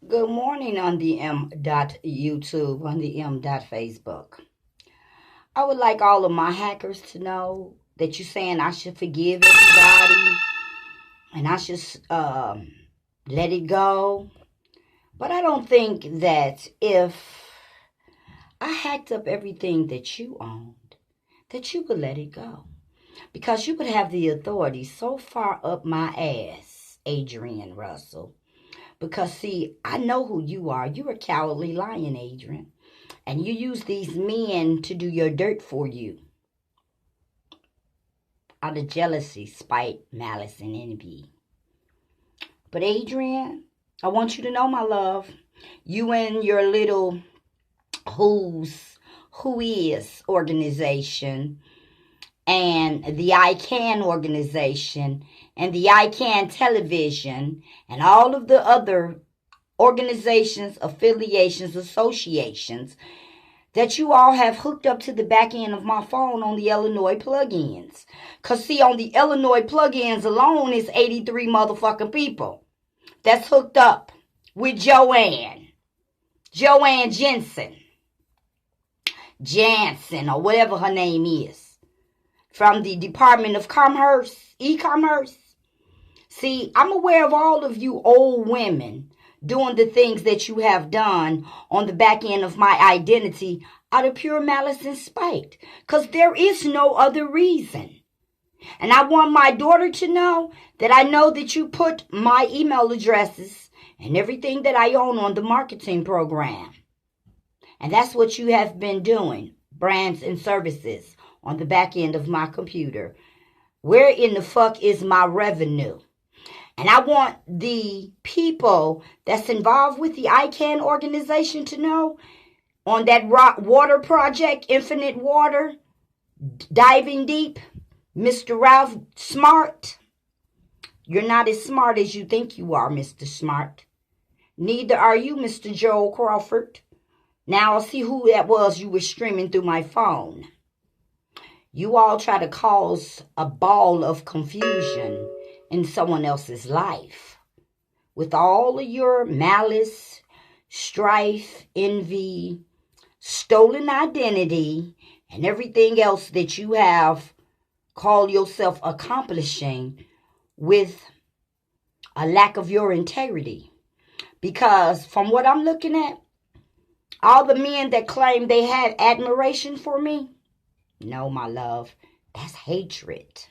Good morning on the YouTube, on the Facebook. I would like all of my hackers to know that you're saying I should forgive everybody and I should let it go. But I don't think that if I hacked up everything that you owned, that you would let it go. Because you would have the authority so far up my ass, Adrian Russell. Because, see, I know who you are. You're a cowardly lion, Adrian. And you use these men to do your dirt for you out of jealousy, spite, malice, and envy. But, Adrian, I want you to know, my love, you and your little who is organization and the I Can organization and the I Can television and all of the other organizations, affiliations, associations that you all have hooked up to the back end of my phone on the Illinois plugins. Because, see, on the Illinois plugins alone is 83 motherfucking people that's hooked up with Joanne Jansen, or whatever her name is, from the Department of Commerce, e-commerce. See, I'm aware of all of you old women doing the things that you have done on the back end of my identity out of pure malice and spite. Because there is no other reason. And I want my daughter to know that I know that you put my email addresses and everything that I own on the marketing program. And that's what you have been doing, brands and services on the back end of my computer. Where in the fuck is my revenue? And I want the people that's involved with the I Can organization to know on that water project, Infinite Water, Diving Deep, Mr. Ralph Smart. You're not as smart as you think you are, Mr. Smart. Neither are you, Mr. Joel Crawford. Now I'll see who that was you were streaming through my phone. You all try to cause a ball of confusion in someone else's life with all of your malice, strife, envy, stolen identity, and everything else that you have called yourself accomplishing with a lack of your integrity. Because from what I'm looking at, all the men that claim they had admiration for me, no, my love, that's hatred.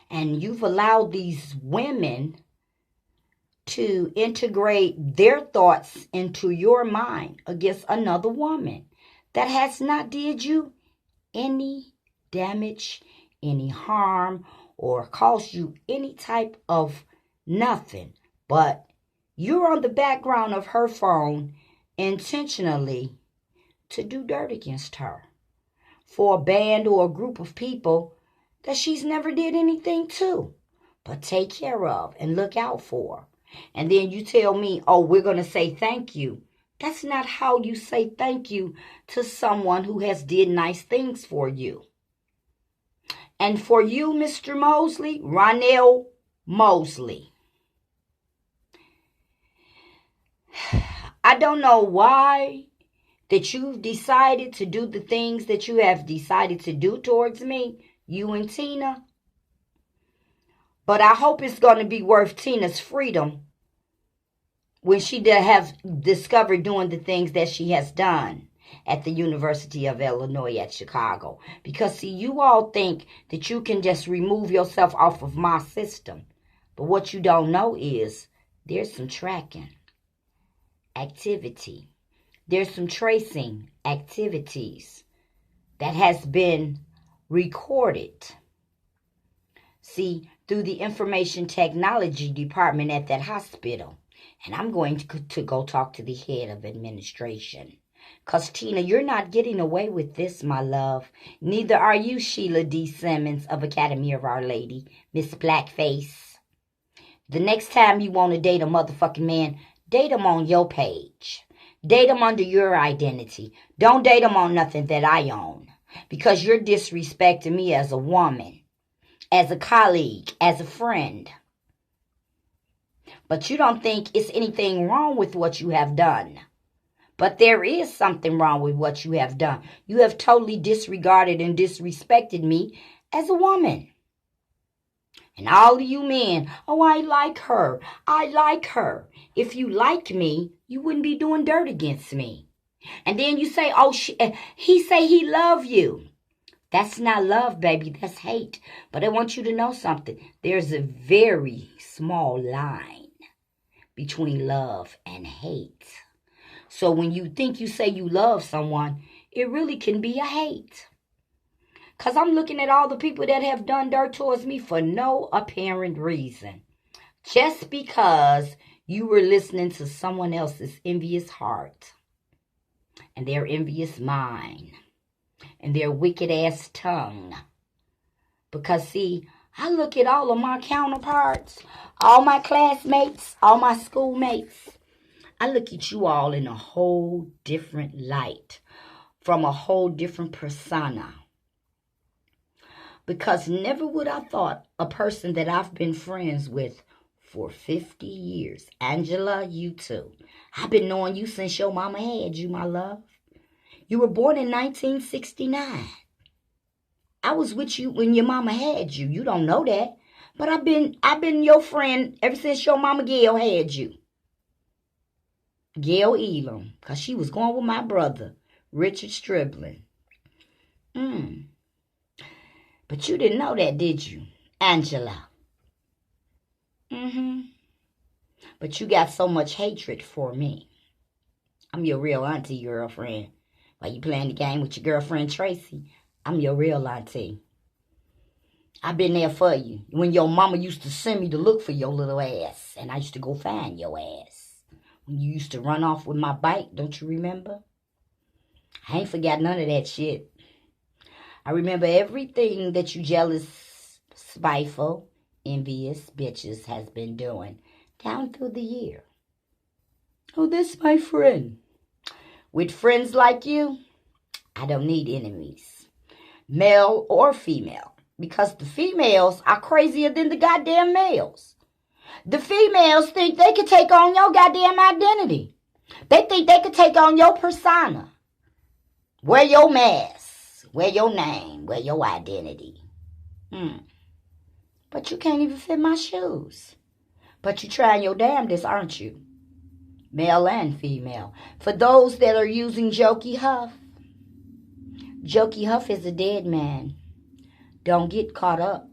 And you've allowed these women to integrate their thoughts into your mind against another woman that has not did you any damage, any harm, or caused you any type of nothing. But you're on the background of her phone intentionally to do dirt against her for a band or a group of people that she's never did anything to, but take care of and look out for. And then you tell me, oh, we're going to say thank you. That's not how you say thank you to someone who has did nice things for you. And for you, Mr. Mosley, Ronell Mosley, I don't know why that you've decided to do the things that you have decided to do towards me, you and Tina. But I hope it's going to be worth Tina's freedom when she have discovered doing the things that she has done at the University of Illinois at Chicago. Because, see, you all think that you can just remove yourself off of my system. But what you don't know is there's some tracking activity. There's some tracing activities that has been recorded. See, through the information technology department at that hospital. And I'm going to go talk to the head of administration. Because, Tina, you're not getting away with this, my love. Neither are you, Sheila D. Simmons of Academy of Our Lady, Miss Blackface. The next time you want to date a motherfucking man, date him on your page. Date him under your identity. Don't date him on nothing that I own. Because you're disrespecting me as a woman, as a colleague, as a friend. But you don't think it's anything wrong with what you have done. But there is something wrong with what you have done. You have totally disregarded and disrespected me as a woman. And all of you men, oh, I like her. I like her. If you like me, you wouldn't be doing dirt against me. And then you say, oh, he say he love you. That's not love, baby. That's hate. But I want you to know something. There's a very small line between love and hate. So when you think you say you love someone, it really can be a hate. Because I'm looking at all the people that have done dirt towards me for no apparent reason. Just because you were listening to someone else's envious heart and their envious mind and their wicked ass tongue. Because see, I look at all of my counterparts, all my classmates, all my schoolmates. I look at you all in a whole different light, from a whole different persona. Because never would I thought a person that I've been friends with for 50 years. Angela, you too. I've been knowing you since your mama had you, my love. You were born in 1969. I was with you when your mama had you. You don't know that. But I've been your friend ever since your mama Gail had you. Gail Elam, because she was going with my brother, Richard Stribling. But you didn't know that, did you, Angela? But you got so much hatred for me. I'm your real auntie girlfriend. While you playing the game with your girlfriend Tracy, I'm your real auntie. I've been there for you. When your mama used to send me to look for your little ass, and I used to go find your ass. When you used to run off with my bike, don't you remember? I ain't forgot none of that shit. I remember everything that you jealous, spiteful, envious bitches has been doing down through the year. Oh, that's my friend. With friends like you, I don't need enemies, male or female, because the females are crazier than the goddamn males. The females think they can take on your goddamn identity. They think they can take on your persona. Wear your mask, wear your name, wear your identity. But you can't even fit my shoes. But you're trying your damnedest, aren't you? Male and female. For those that are using Jokey Huff, Jokey Huff is a dead man. Don't get caught up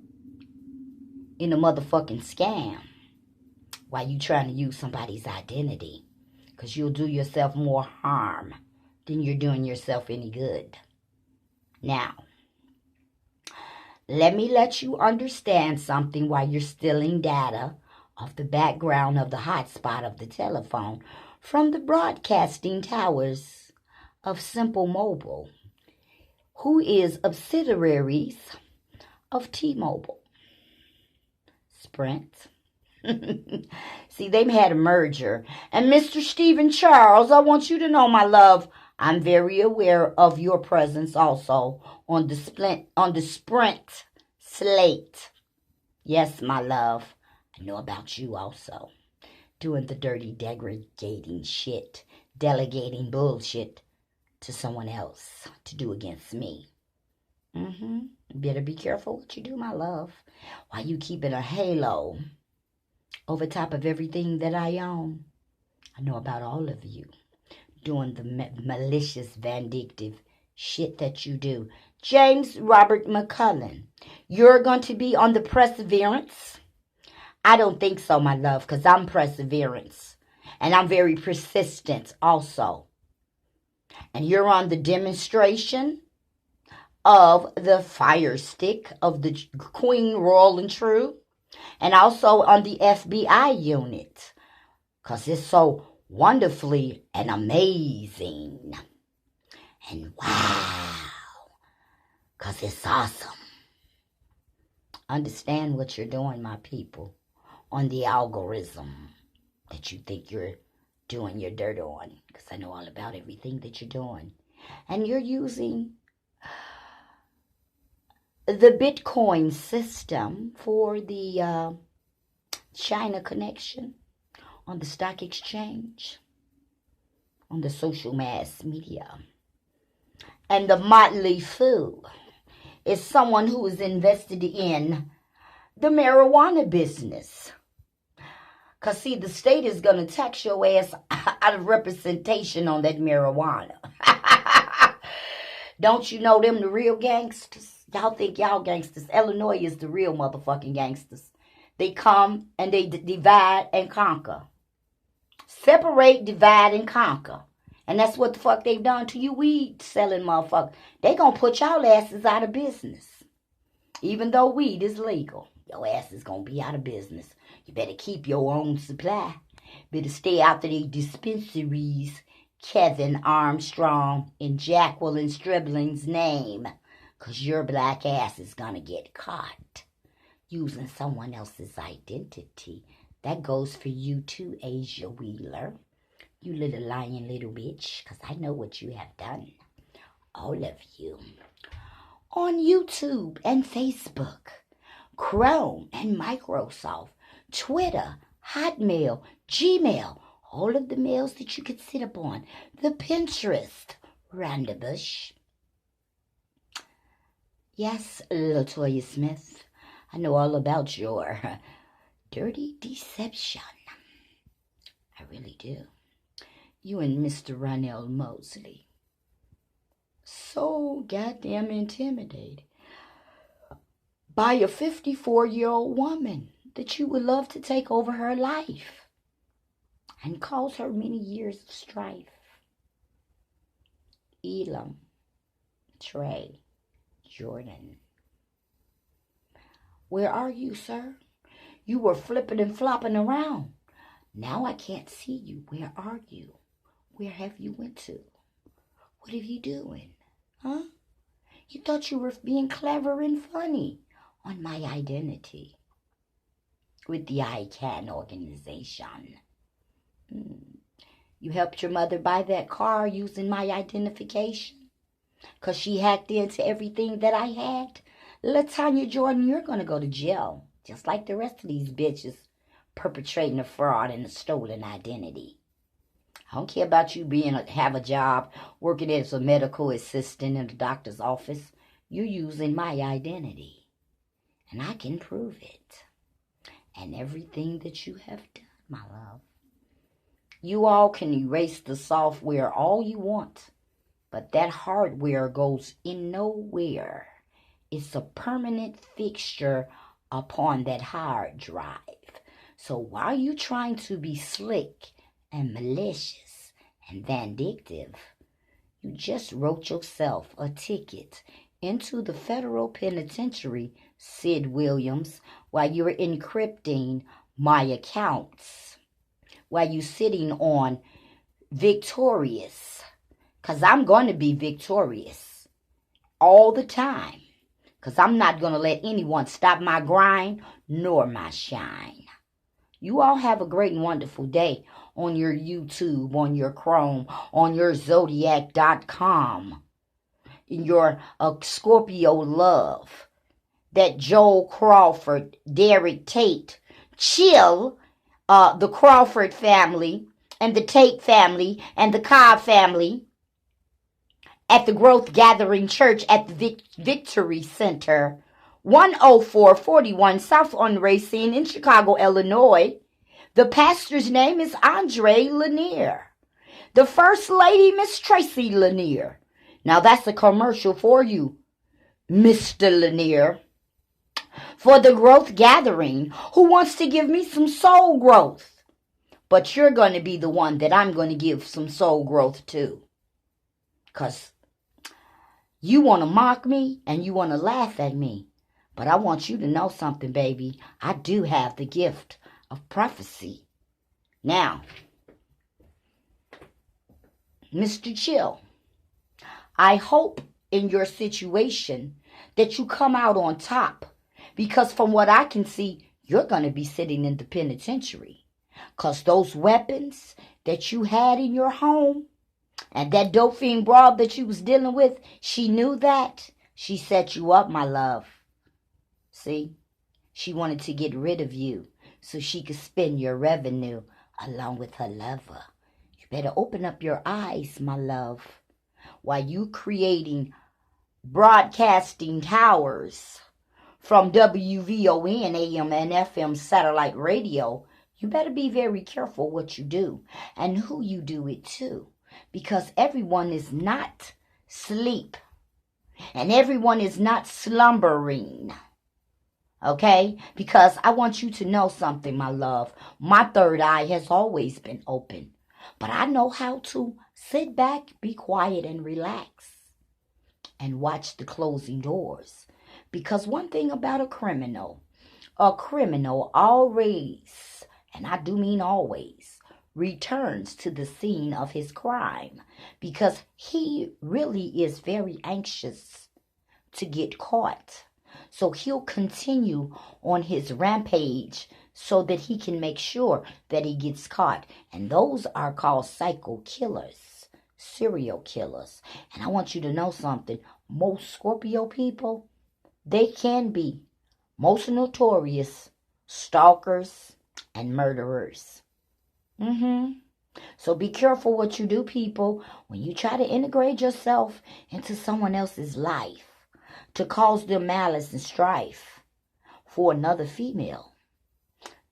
in a motherfucking scam while you trying to use somebody's identity. Because you'll do yourself more harm than you're doing yourself any good. Now, let me let you understand something while you're stealing data off the background of the hotspot of the telephone from the broadcasting towers of Simple Mobile, who is subsidiaries of T-Mobile. Sprint. See, they've had a merger. And Mr. Stephen Charles, I want you to know, my love, I'm very aware of your presence also on the Sprint slate. Yes, my love, I know about you also. Doing the dirty, degrading shit, delegating bullshit to someone else to do against me. Better be careful what you do, my love. Why you keeping a halo over top of everything that I own? I know about all of you doing the malicious, vindictive shit that you do. James Robert McCullen, you're going to be on the Perseverance? I don't think so, my love, because I'm Perseverance. And I'm very persistent also. And you're on the demonstration of the Fire Stick of the Queen Royal and True. And also on the FBI unit. Because it's so wonderfully and amazing. And wow. Because it's awesome. Understand what you're doing, my people. On the algorithm that you think you're doing your dirt on. Because I know all about everything that you're doing. And you're using the Bitcoin system for the China connection. on the stock exchange, on the social mass media. And the motley fool is someone who is invested in the marijuana business. Because, see, the state is going to tax your ass out of representation on that marijuana. Don't you know them the real gangsters? Y'all think y'all gangsters. Illinois is the real motherfucking gangsters. They come and they divide and conquer. Separate, divide, and conquer. And that's what the fuck they've done to you weed selling motherfuckers. They gonna put y'all asses out of business. Even though weed is legal, your ass is gonna be out of business. You better keep your own supply. Better stay out of the dispensaries, Kevin Armstrong in Jacqueline Stribling's name. Because your black ass is gonna get caught using someone else's identity. That goes for you too, Asia Wheeler. You little lying little bitch, because I know what you have done. All of you. On YouTube and Facebook, Chrome and Microsoft, Twitter, Hotmail, Gmail, all of the mails that you could sit upon, the Pinterest, Randabush. Yes, LaToya Smith, I know all about your dirty deception. I really do. You and Mr. Ronell Mosley. So goddamn intimidated by a 54-year-old woman that you would love to take over her life and cause her many years of strife. Elam, Trey, Jordan. Where are you, sir? You were flipping and flopping around. Now I can't see you. Where are you? Where have you went to? What are you doing? Huh? You thought you were being clever and funny on my identity with the ICANN organization. You helped your mother buy that car using my identification because she hacked into everything that I had. LaTonya Jordan, you're going to go to jail just like the rest of these bitches perpetrating a fraud and a stolen identity. I don't care about you have a job, working as a medical assistant in the doctor's office. You're using my identity. And I can prove it. And everything that you have done, my love. You all can erase the software all you want. But that hardware goes in nowhere. It's a permanent fixture upon that hard drive. So why are you trying to be slick and malicious and vindictive? You just wrote yourself a ticket into the federal penitentiary, Sid Williams, while you're encrypting my accounts, while you're sitting on victorious, because I'm going to be victorious all the time, because I'm not going to let anyone stop my grind nor my shine. You all have a great and wonderful day on your YouTube, on your Chrome, on your Zodiac.com, in your Scorpio love, that Joel Crawford, Derek Tate, Chill, the Crawford family, and the Tate family, and the Cobb family, at the Growth Gathering Church at the Victory Center, 10441 South on Racine in Chicago, Illinois. The pastor's name is Andre Lanier. The First Lady, Miss Tracy Lanier. Now that's a commercial for you, Mr. Lanier. For the Growth Gathering, who wants to give me some soul growth. But you're going to be the one that I'm going to give some soul growth to. Because you want to mock me and you want to laugh at me. But I want you to know something, baby. I do have the gift of prophecy. Now, Mr. Chill, I hope in your situation that you come out on top. Because from what I can see, you're going to be sitting in the penitentiary. Because those weapons that you had in your home and that dope fiend broad that you was dealing with, she knew that. She set you up, my love. See? She wanted to get rid of you so she could spend your revenue along with her lover. You better open up your eyes, my love, while you creating broadcasting towers from WVON AM and FM satellite radio. You better be very careful what you do and who you do it to, because everyone is not asleep and everyone is not slumbering. Okay? Because I want you to know something, my love. My third eye has always been open. But I know how to sit back, be quiet, and relax. And watch the closing doors. Because one thing about a criminal always, and I do mean always, returns to the scene of his crime. Because he really is very anxious to get caught. So he'll continue on his rampage so that he can make sure that he gets caught. And those are called psycho killers, serial killers. And I want you to know something. Most Scorpio people, they can be most notorious stalkers and murderers. So be careful what you do, people, when you try to integrate yourself into someone else's life to cause them malice and strife for another female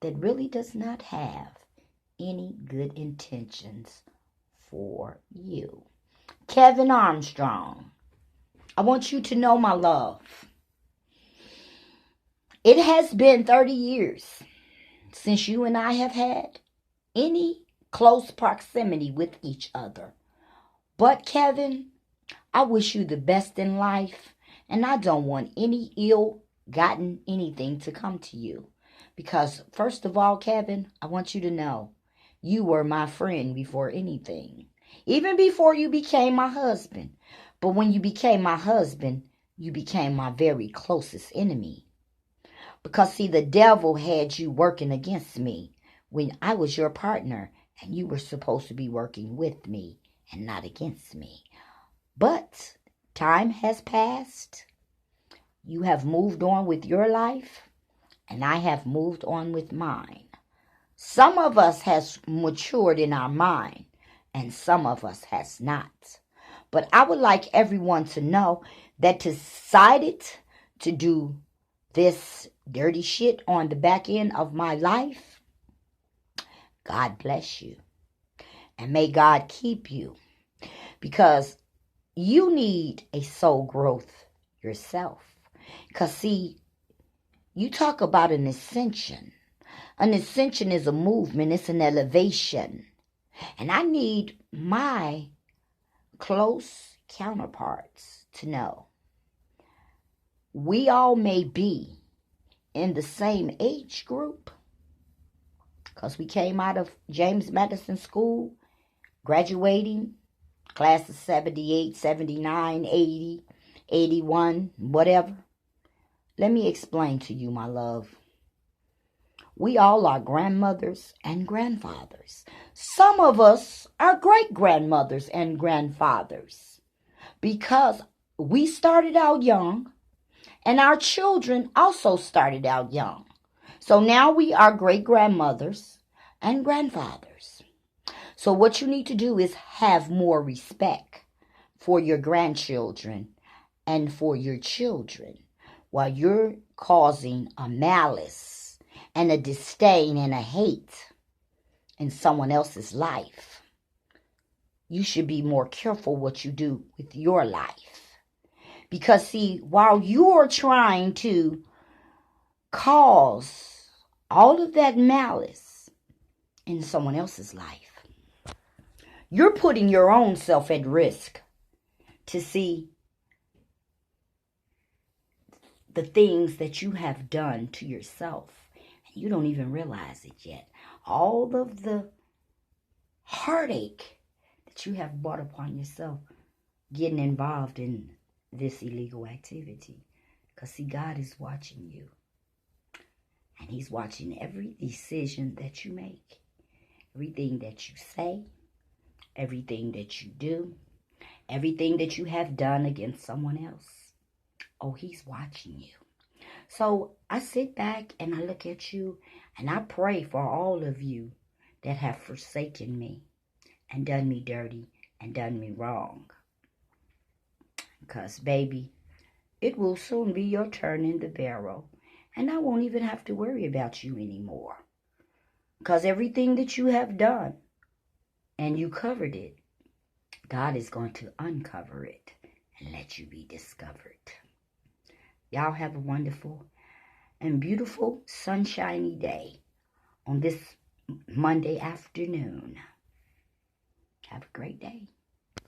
that really does not have any good intentions for you. Kevin Armstrong, I want you to know, my love, it has been 30 years since you and I have had any close proximity with each other. But Kevin, I wish you the best in life. And I don't want any ill-gotten anything to come to you. Because, first of all, Kevin, I want you to know, you were my friend before anything. Even before you became my husband. But when you became my husband, you became my very closest enemy. Because, see, the devil had you working against me when I was your partner. And you were supposed to be working with me and not against me. But time has passed. You have moved on with your life, and I have moved on with mine. Some of us has matured in our mind, and some of us has not. But I would like everyone to know that decided to do this dirty shit on the back end of my life, God bless you. And may God keep you. Because you need a soul growth yourself. Because, see, you talk about an ascension. An ascension is a movement. It's an elevation. And I need my close counterparts to know we all may be in the same age group. Because we came out of James Madison School, graduating, class of 78, 79, 80, 81, whatever. Let me explain to you, my love. We all are grandmothers and grandfathers. Some of us are great-grandmothers and grandfathers because we started out young and our children also started out young. So now we are great-grandmothers and grandfathers. So what you need to do is have more respect for your grandchildren and for your children while you're causing a malice and a disdain and a hate in someone else's life. You should be more careful what you do with your life. Because, see, while you're trying to cause all of that malice in someone else's life, you're putting your own self at risk to see the things that you have done to yourself. And you don't even realize it yet. All of the heartache that you have brought upon yourself getting involved in this illegal activity. Because, see, God is watching you. And he's watching every decision that you make. Everything that you say. Everything that you do. Everything that you have done against someone else. Oh, he's watching you. So I sit back and I look at you and I pray for all of you that have forsaken me and done me dirty and done me wrong. Because, baby, it will soon be your turn in the barrel, and I won't even have to worry about you anymore. Because everything that you have done, and you covered it, God is going to uncover it and let you be discovered. Y'all have a wonderful and beautiful sunshiny day on this Monday afternoon. Have a great day.